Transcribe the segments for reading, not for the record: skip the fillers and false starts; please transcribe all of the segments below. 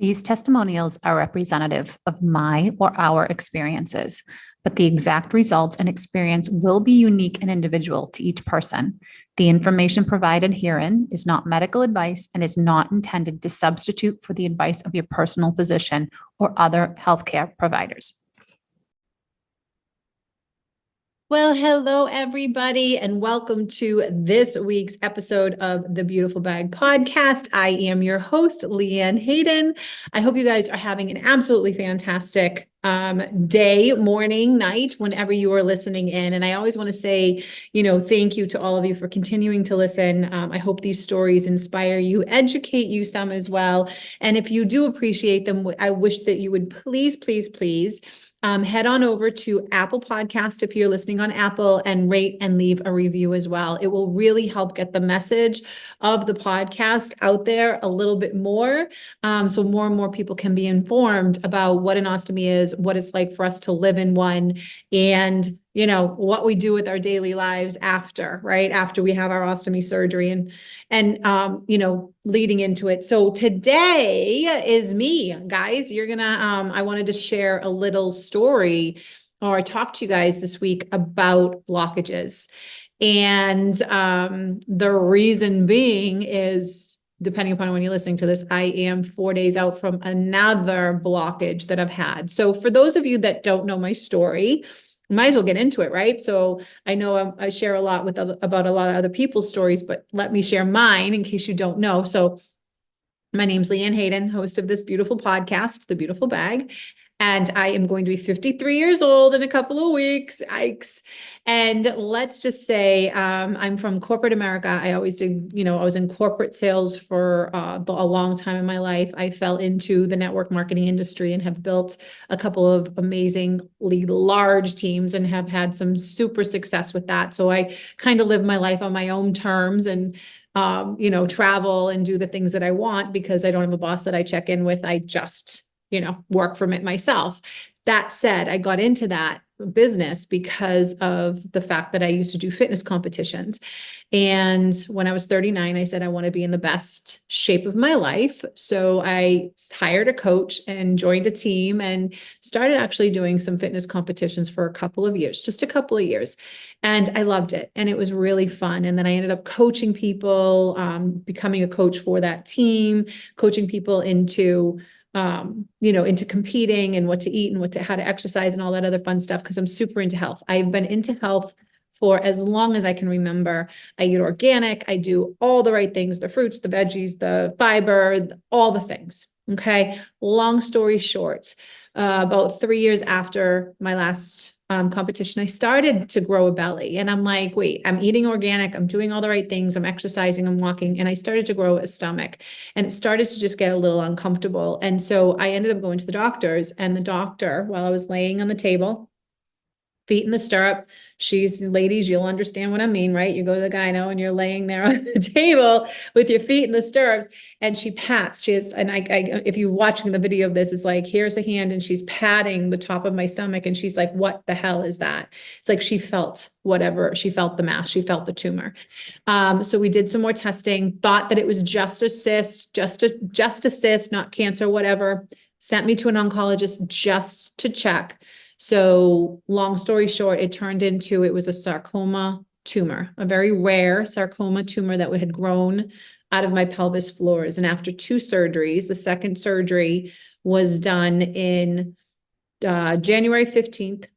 These testimonials are representative of my or our experiences, but the exact results and experience will be unique and individual to each person. The information provided herein is not medical advice and is not intended to substitute for the advice of your personal physician or other healthcare providers. Well, hello, everybody, and welcome to this week's episode of the Beautiful Bag podcast. I am your host, LeeAnne Hayden. I hope you guys are having an absolutely fantastic day, morning, night, whenever you are listening in. And I always want to say, thank you to all of you for continuing to listen. I hope these stories inspire you, educate you some as well. And if you do appreciate them, I wish that you would please head on over to Apple Podcast if you're listening on Apple and rate and leave a review as well. It will really help get the message of the podcast out there a little bit more, so more and more people can be informed about what an ostomy is, what it's like for us to live in one, and what we do with our daily lives after, right? After we have our ostomy surgery and leading into it. So today is me, guys. I wanted to share a little story or talk to you guys this week about blockages. And the reason being is, depending upon when you're listening to this, I am 4 days out from another blockage that I've had. So for those of you that don't know my story, might as well get into it, right? So I know I share a lot about a lot of other people's stories, but let me share mine in case you don't know. So my name's LeeAnne Hayden, host of this beautiful podcast, The Beautiful Bag. And I am going to be 53 years old in a couple of weeks. Yikes. And let's just say I'm from corporate America. I always did, I was in corporate sales for a long time in my life. I fell into the network marketing industry and have built a couple of amazingly large teams and have had some super success with that. So I kind of live my life on my own terms and travel and do the things that I want because I don't have a boss that I check in with. I just work from it myself. That said, I got into that business because of the fact that I used to do fitness competitions. And when I was 39, I said, I want to be in the best shape of my life. So I hired a coach and joined a team and started actually doing some fitness competitions for a couple of years, just a couple of years. And I loved it. And it was really fun. And then I ended up coaching people, becoming a coach for that team, coaching people into competing and what to eat and how to exercise and all that other fun stuff, because I'm super into health. I've been into health for as long as I can remember. I eat organic. I do all the right things, the fruits, the veggies, the fiber, all the things. Okay. Long story short, about 3 years after my last competition, I started to grow a belly, and I'm like, wait, I'm eating organic. I'm doing all the right things. I'm exercising, I'm walking, and I started to grow a stomach, and it started to just get a little uncomfortable. And so I ended up going to the doctors, and the doctor, while I was laying on the table, feet in the stirrup, ladies, you'll understand what I mean, right? You go to the gyno and you're laying there on the table with your feet in the stirrups, and she pats. If you're watching the video of this, it's like, here's a hand, and she's patting the top of my stomach, and she's like, what the hell is that? It's like she felt the mass, she felt the tumor. So we did some more testing, thought that it was just a cyst, just a cyst, not cancer, whatever. Sent me to an oncologist just to check. So long story short, it was a sarcoma tumor, a very rare sarcoma tumor that had grown out of my pelvis floors. And after 2 surgeries, the second surgery was done in January 15th,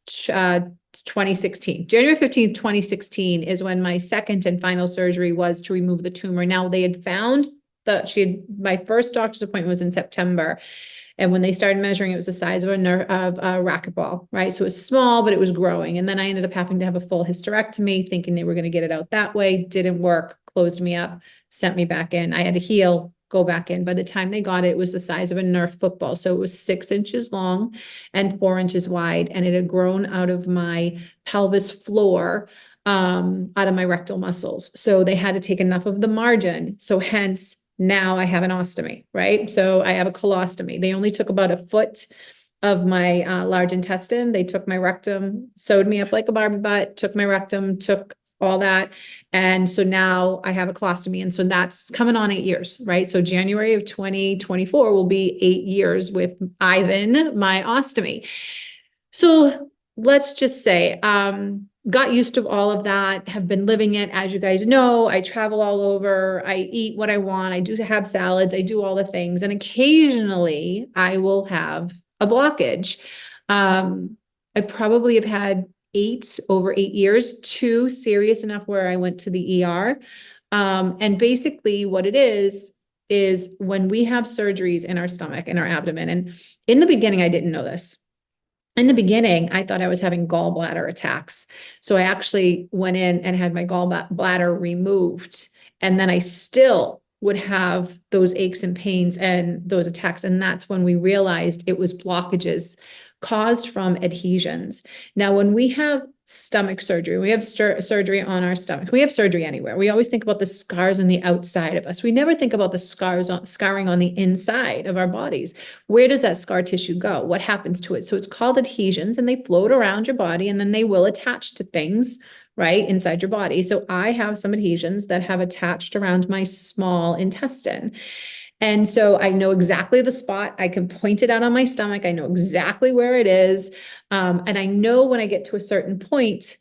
2016. January 15th, 2016 is when my second and final surgery was to remove the tumor. Now they had found my first doctor's appointment was in September. And when they started measuring, it was the size of a racquetball, right? So it was small, but it was growing. And then I ended up having to have a full hysterectomy, thinking they were going to get it out that way. Didn't work, closed me up, sent me back in. I had to heal, go back in. By the time they got it, it was the size of a Nerf football. So it was 6 inches long and 4 inches wide. And it had grown out of my pelvis floor, out of my rectal muscles. So they had to take enough of the margin. So hence, now I have an ostomy, right? So I have a colostomy. They only took about 1 foot of my large intestine. They took my rectum, sewed me up like a Barbie butt, took my rectum, took all that. And so now I have a colostomy. And so that's coming on 8 years, right? So January of 2024 will be 8 years with Ivan, my ostomy. So let's just say, got used to all of that, have been living it. As you guys know, I travel all over. I eat what I want. I do have salads. I do all the things. And occasionally I will have a blockage. I probably have had over 8 years, two serious enough where I went to the ER. And basically what it is when we have surgeries in our stomach and our abdomen. And in the beginning, I didn't know this. In the beginning, I thought I was having gallbladder attacks. So I actually went in and had my gallbladder removed. And then I still would have those aches and pains and those attacks. And that's when we realized it was blockages caused from adhesions. Now, when we have stomach surgery, we have surgery on our stomach. We have surgery anywhere. We always think about the scars on the outside of us. We never think about the scarring on the inside of our bodies. Where does that scar tissue go? What happens to it? So it's called adhesions, and they float around your body, and then they will attach to things, right, inside your body. So I have some adhesions that have attached around my small intestine. And so I know exactly the spot. I can point it out on my stomach. I know exactly where it is. And I know when I get to a certain point,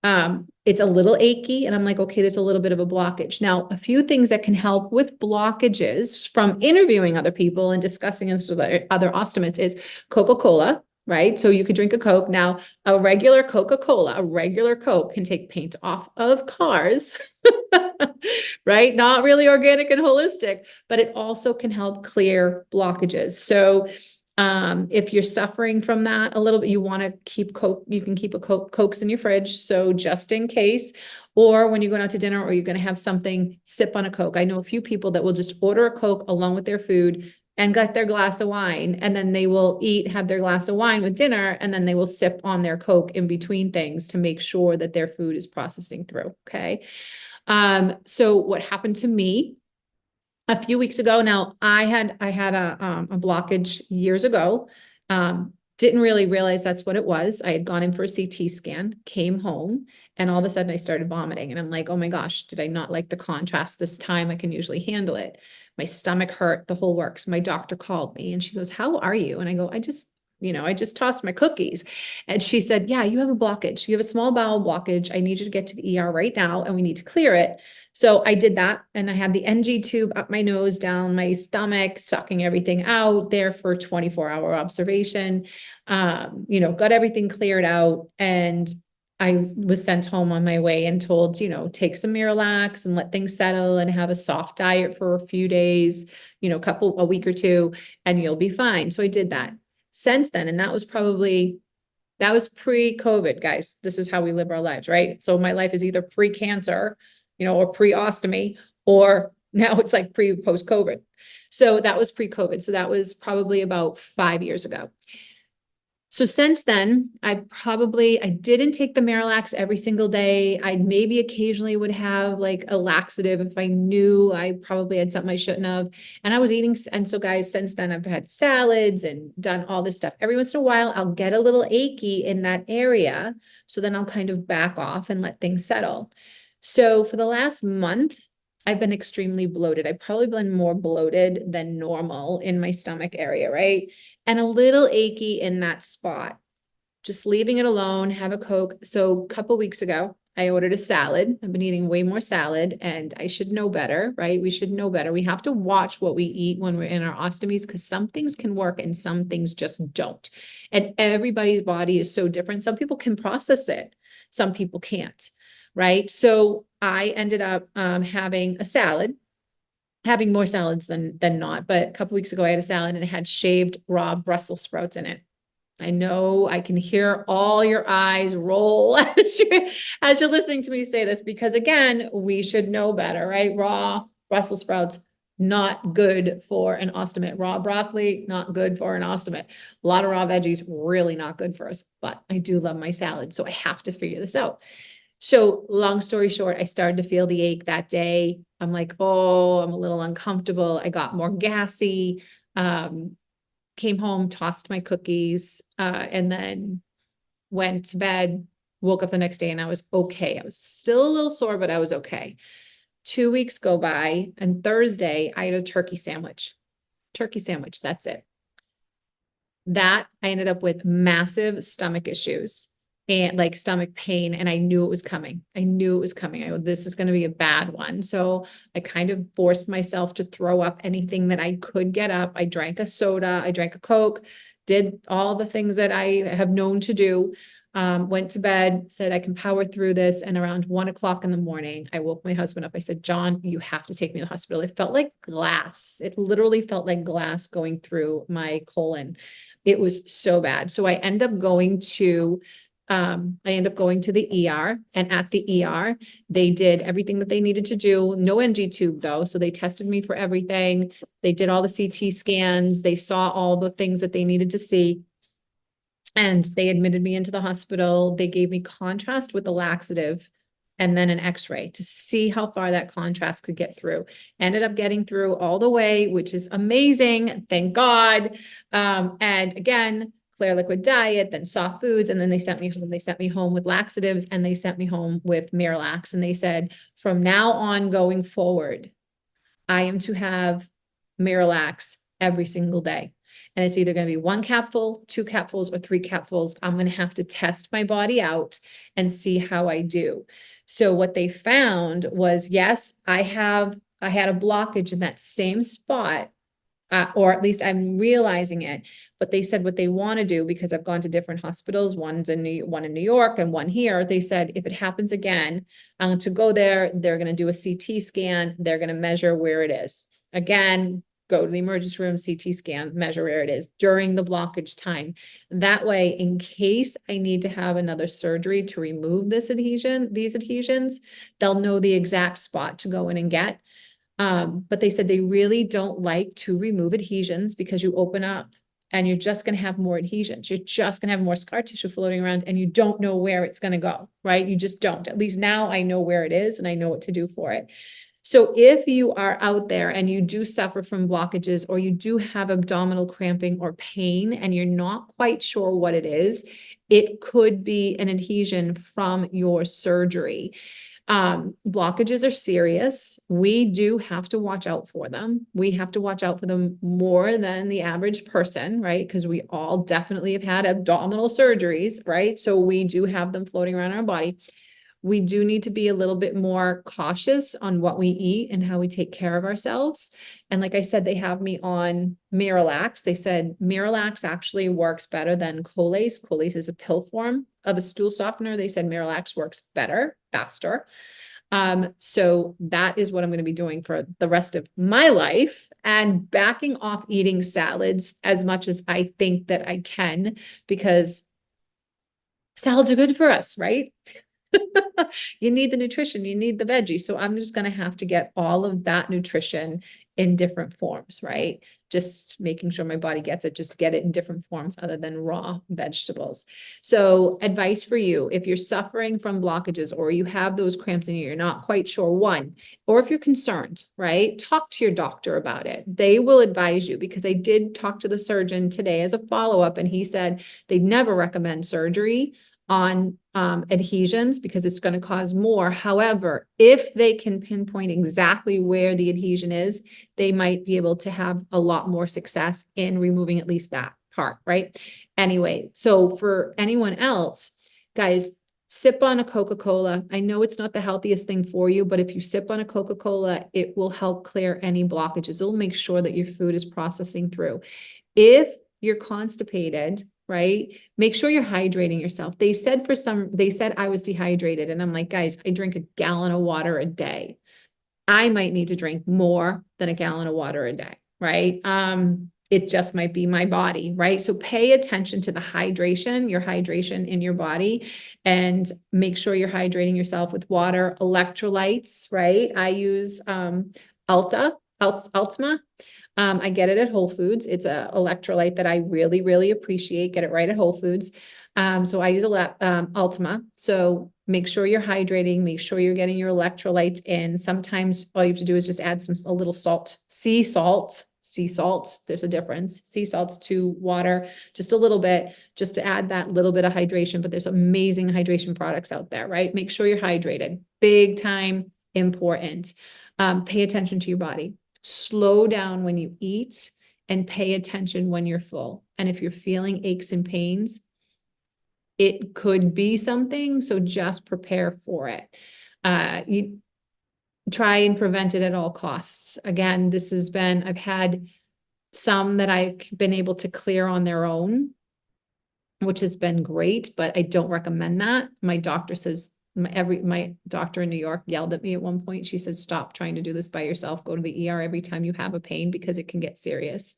it's a little achy, and I'm like, okay, there's a little bit of a blockage. Now, a few things that can help with blockages from interviewing other people and discussing this with other ostomates is Coca-Cola, right? So you could drink a Coke. Now, a regular Coca-Cola, a regular Coke can take paint off of cars, right? Not really organic and holistic, but it also can help clear blockages. So if you're suffering from that a little bit, you want to keep Coke, you can keep Cokes in your fridge. So just in case, or when you're going out to dinner or you're going to have something, sip on a Coke. I know a few people that will just order a Coke along with their food and get their glass of wine, and then they will have their glass of wine with dinner, and then they will sip on their Coke in between things to make sure that their food is processing through. Okay. So what happened to me a few weeks ago, now I had a blockage years ago. Didn't really realize that's what it was. I had gone in for a CT scan, came home, and all of a sudden I started vomiting. And I'm like, oh my gosh, did I not like the contrast this time? I can usually handle it. My stomach hurt, the whole works. My doctor called me and she goes, how are you? And I go, I just tossed my cookies. And she said, yeah, you have a blockage. You have a small bowel blockage. I need you to get to the ER right now, and we need to clear it. So I did that, and I had the NG tube up my nose, down my stomach, sucking everything out there for 24-hour observation. Got everything cleared out, and I was sent home on my way and told, take some Miralax and let things settle and have a soft diet for a few days, a week or two, and you'll be fine. So I did that. Since then, and that was pre-COVID, guys. This is how we live our lives, right? So my life is either pre-cancer, or pre-ostomy, or now it's like post-COVID. So that was pre-COVID. So that was probably about 5 years ago. So since then, I didn't take the Miralax every single day. I maybe occasionally would have like a laxative if I knew I probably had something I shouldn't have. And I was eating. And so guys, since then I've had salads and done all this stuff. Every once in a while, I'll get a little achy in that area. So then I'll kind of back off and let things settle. So for the last month, I've been extremely bloated. I've probably been more bloated than normal in my stomach area, right? And a little achy in that spot. Just leaving it alone, have a Coke. So a couple weeks ago, I ordered a salad. I've been eating way more salad, and I should know better, right? We should know better. We have to watch what we eat when we're in our ostomies, because some things can work and some things just don't. And everybody's body is so different. Some people can process it. Some people can't, right? So I ended up having a salad, having more salads than not. But a couple weeks ago, I had a salad and it had shaved raw Brussels sprouts in it. I know I can hear all your eyes roll as you're listening to me say this, because again, we should know better, right? Raw Brussels sprouts, not good for an ostomate. Raw broccoli, not good for an ostomate. A lot of raw veggies, really not good for us, but I do love my salad. So I have to figure this out. So long story short, I started to feel the ache that day. I'm like, oh, I'm a little uncomfortable. I got more gassy. Came home, tossed my cookies, and then went to bed, Woke up the next day and I was okay. I was still a little sore, but I was okay. 2 weeks go by, and Thursday I had a turkey sandwich. Turkey sandwich, that's it. That I ended up with massive stomach issues and like stomach pain, and I knew it was coming. I knew it was coming. I go, this is going to be a bad one. So I kind of forced myself to throw up anything that I could get up. I drank a soda, I drank a Coke, did all the things that I have known to do. Went to bed, said I can power through this. And around 1 o'clock in the morning, I woke my husband up. I said, John, you have to take me to the hospital. It felt like glass. It literally felt like glass going through my colon. It was so bad. So I end up going to the ER, and at the ER, they did everything that they needed to do. No NG tube though. So they tested me for everything. They did all the CT scans. They saw all the things that they needed to see. And they admitted me into the hospital. They gave me contrast with the laxative and then an x-ray to see how far that contrast could get through. Ended up getting through all the way, which is amazing. Thank God. And again, clear liquid diet, then soft foods. And then they sent me home. They sent me home with laxatives, and they sent me home with Miralax. And they said, from now on going forward, I am to have Miralax every single day. And it's either going to be 1 capsule, 2 capsules, or 3 capsules. I'm going to have to test my body out and see how I do. So what they found was, yes, I had a blockage in that same spot, or at least I'm realizing it. But they said what they want to do, because I've gone to different hospitals, one in New York and one here. They said, if it happens again, to go there, they're going to do a CT scan. They're going to measure where it is. Again, go to the emergency room, CT scan, measure where it is during the blockage time. That way, in case I need to have another surgery to remove these adhesions, they'll know the exact spot to go in and get. But they said they really don't like to remove adhesions, because you open up and you're just going to have more adhesions. You're just going to have more scar tissue floating around, and you don't know where it's going to go, right? You just don't. At least now I know where it is and I know what to do for it. So if you are out there and you do suffer from blockages, or you do have abdominal cramping or pain and you're not quite sure what it is, it could be an adhesion from your surgery. Blockages are serious. We do have to watch out for them. We have to watch out for them more than the average person, right? Because we all definitely have had abdominal surgeries, right? So we do have them floating around our body. We do need to be a little bit more cautious on what we eat and how we take care of ourselves. And like I said, they have me on Miralax. They said Miralax actually works better than Colace. Colace is a pill form of a stool softener. They said Miralax works better, faster. So that is what I'm going to be doing for the rest of my life, and backing off eating salads as much as I think that I can, because salads are good for us, right? You need the nutrition, you need the veggie. So I'm just going to have to get all of that nutrition in different forms, right? Just making sure my body gets it, just get it in different forms other than raw vegetables. So advice for you, if you're suffering from blockages, or you have those cramps and you're not quite sure, one, or if you're concerned, right? Talk to your doctor about it. They will advise you, because I did talk to the surgeon today as a follow-up, and he said they'd never recommend surgery on adhesions, because it's going to cause more. However, if they can pinpoint exactly where the adhesion is, they might be able to have a lot more success in removing at least that part, right? Anyway, so for anyone else, guys, sip on a Coca-Cola. I know it's not the healthiest thing for you, but if you sip on a Coca-Cola, it will help clear any blockages. It will make sure that your food is processing through. If you're constipated, right? Make sure you're hydrating yourself. They said I was dehydrated, and I'm like, guys, I drink a gallon of water a day. I might need to drink more than a gallon of water a day, right? It just might be my body, right? So pay attention to the hydration, your hydration in your body, and make sure you're hydrating yourself with water, electrolytes, right? I use Ultima. I get it at Whole Foods. It's a electrolyte that I really, really appreciate. Get it right at Whole Foods. So I use Ultima. So make sure you're hydrating, make sure you're getting your electrolytes in. Sometimes all you have to do is just add a little salt, sea salt, sea salt. There's a difference. Sea salts to water, just a little bit, just to add that little bit of hydration. But there's amazing hydration products out there, right? Make sure you're hydrated. Big time important. Pay attention to your body. Slow down when you eat and pay attention when you're full. And if you're feeling aches and pains, it could be something. So just prepare for it. You try and prevent it at all costs. Again, I've had some that I've been able to clear on their own, which has been great, but I don't recommend that. My doctor says, my doctor in New York yelled at me at one point. She said, stop trying to do this by yourself. Go to the ER every time you have a pain because it can get serious.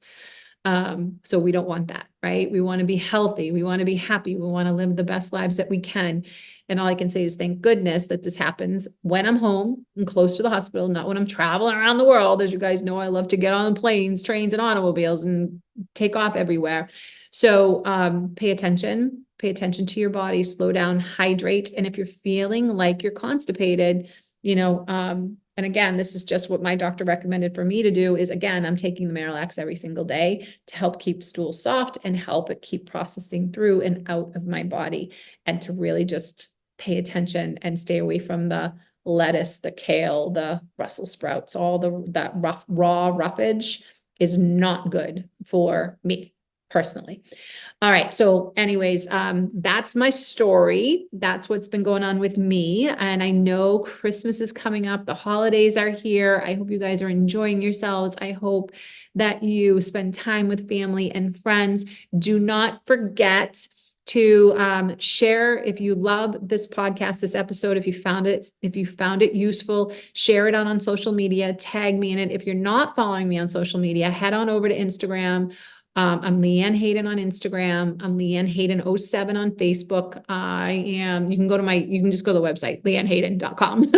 So we don't want that, right? We want to be healthy. We want to be happy. We want to live the best lives that we can. And all I can say is thank goodness that this happens when I'm home and close to the hospital, not when I'm traveling around the world. As you guys know, I love to get on planes, trains, and automobiles and take off everywhere. So pay attention to your body, slow down, hydrate. And if you're feeling like you're constipated, and again, this is just what my doctor recommended for me to do is, again, I'm taking the Marilax every single day to help keep stool soft and help it keep processing through and out of my body, and to really just pay attention and stay away from the lettuce, the kale, the Brussels sprouts, that raw roughage is not good for me personally. All right. So anyways, that's my story. That's what's been going on with me. And I know Christmas is coming up. The holidays are here. I hope you guys are enjoying yourselves. I hope that you spend time with family and friends. Do not forget to share if you love this podcast, this episode, if you found it useful, share it on social media, tag me in it. If you're not following me on social media, head on over to Instagram. I'm LeeAnne Hayden on Instagram. I'm LeeAnne Hayden 07 on Facebook. You can just go to the website, LeeAnneHayden.com.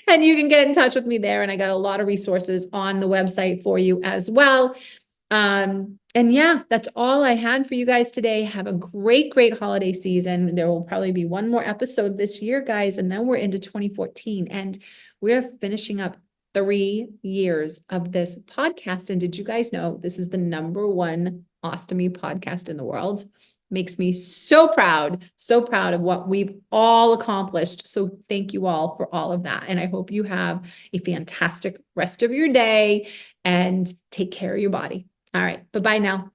And you can get in touch with me there. And I got a lot of resources on the website for you as well. And yeah, that's all I had for you guys today. Have a great, great holiday season. There will probably be one more episode this year, guys, and then we're into 2014, and we're finishing up 3 years of this podcast. And did you guys know this is the #1 ostomy podcast in the world? Makes me so proud of what we've all accomplished. So thank you all for all of that. And I hope you have a fantastic rest of your day and take care of your body. All right. Bye-bye now.